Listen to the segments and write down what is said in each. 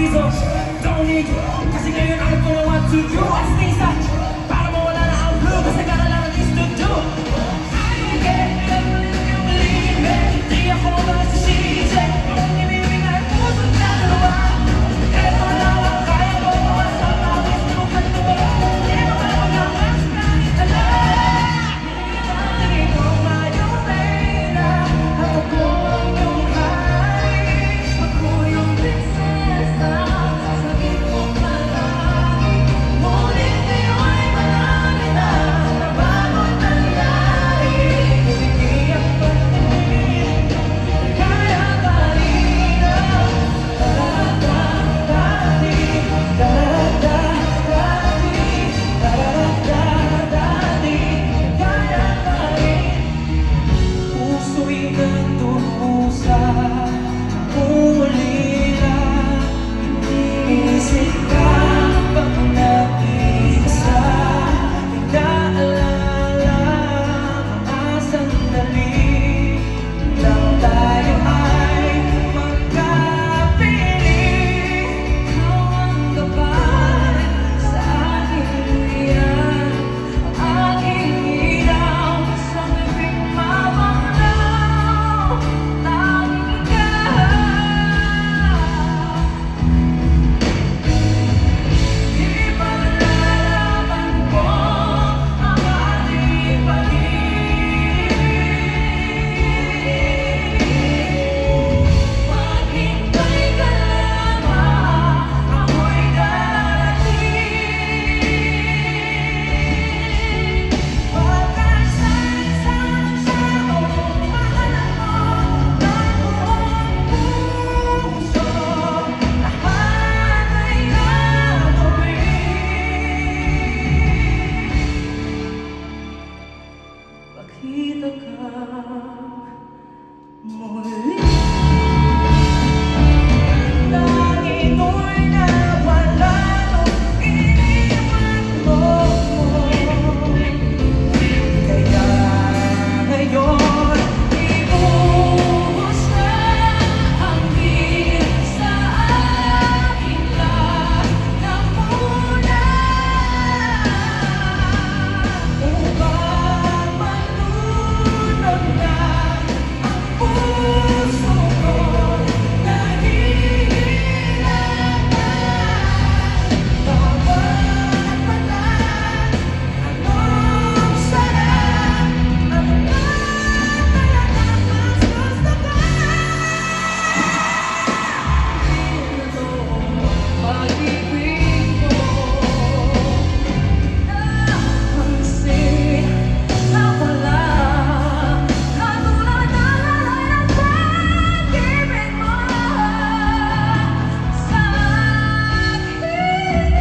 reason. Don't need you. Kasi ngayon I'm gonna want to do. I stay such. Para mawala na ang blue. Kasi got a lot of things to do. I don't care if you believe me. Di ako masisisi. Kung ibibig ay puso na dalawa. Eto lang ang kaya ko. Sa bawat lukat ko. Di mo ka naman ang mas kahit alam. Hindi ko mayumena. Ako po ang iyong hari. Ako yung prinsesa. Sasabihin ko palagi. Ngunit ngayon marami na nabagong nangyari. Hindi ang pagtingin. Kaya pa rin ang taradadadi. Taradadadi. Taradadadi. Kaya pa rin. Puso'y nagdurusa. Umulila. Inisip ka pag nag-iisa. Inaalala mga sandali nang tayo ay magkapiling. Ikaw ang gabay sa aking iyan. Ang aking ilaw sa bibig mabanglaw. Tanging ikaw. Ipaglalaban ko ang ating pag-ibig. Maghintay ka lamang, ako'y darating. Pagkasaysay sa buong mahalan mo ng buong puso, lahat ay gagawin. Makita ka muli. Lagi mo'y nawala nung iniwan mo. Kaya ngayon ibuhos na ang bilis sa aking lahat ng muna. Upang malunod na ang puso ko. Nahihirapan bawat mata. Anong sarap ang talagang mas gusto ko. Ito pag-ibig ko. Napansin na wala katulad na lalay ng pag-ibig mo sa akin.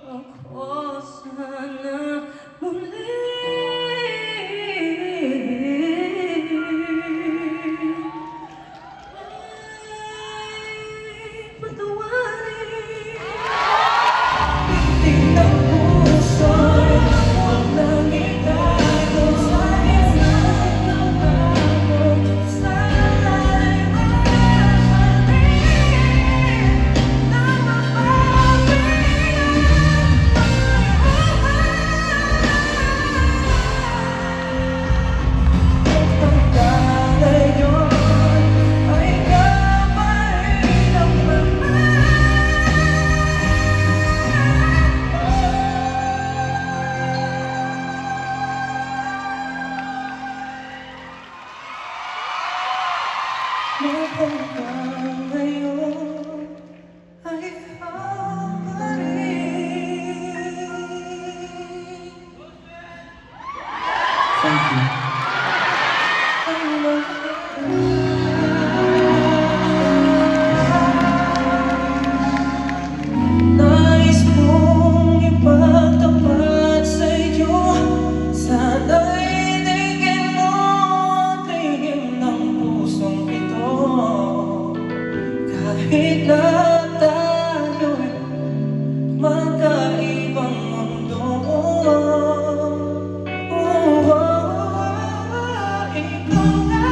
Ako sana muli ay patawarin. Pitik ng puso'y huwag nang itago sa isang nabago. Sana'y mahalin na hanggang ngayon ay ikaw pa rin. Thank you. Nais kong ipagtapat sa iyo. Sana'y tingin mo ang tingin ng pusong ito. Kahit na tayo'y magkaibang mundo. Ikaw nga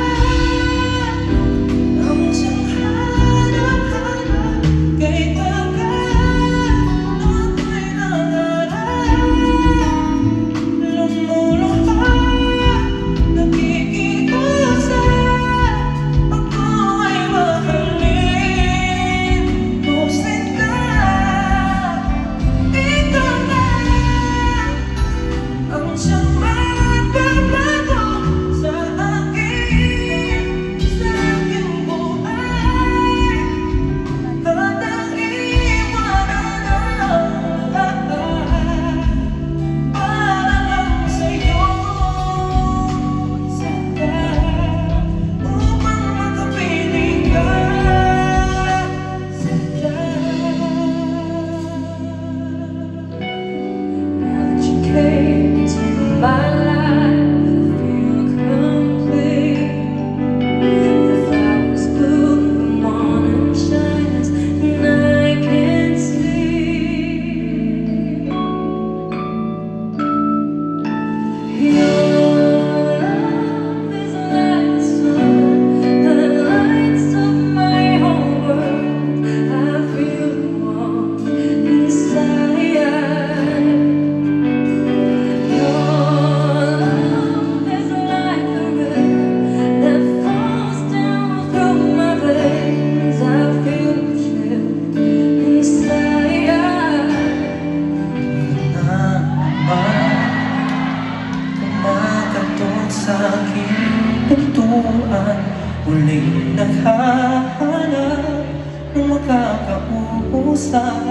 muling naghahanap ng makakausap.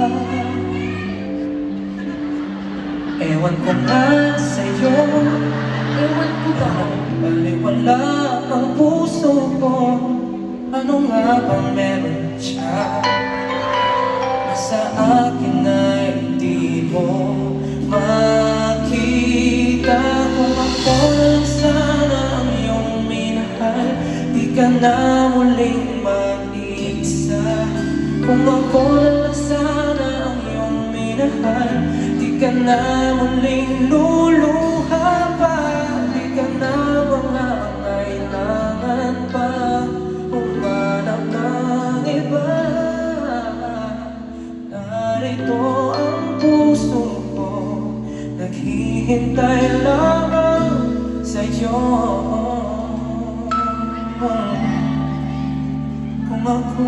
Ewan ko nga sa'yo, Ewan ko ba? baliwala ang puso ko. Ano nga bang meron siya na sa akin ay di mo makita? Kung ako lang sana ang iyong minahal, di ka na muling mag-iisa. Kung ako lang sana ang iyong minahal, di ka na muling luluha pa. Di ka na mangangailangan pa humanap ng iba. Narito ang puso ko, naghihintay lamang sa'yo. Kung ako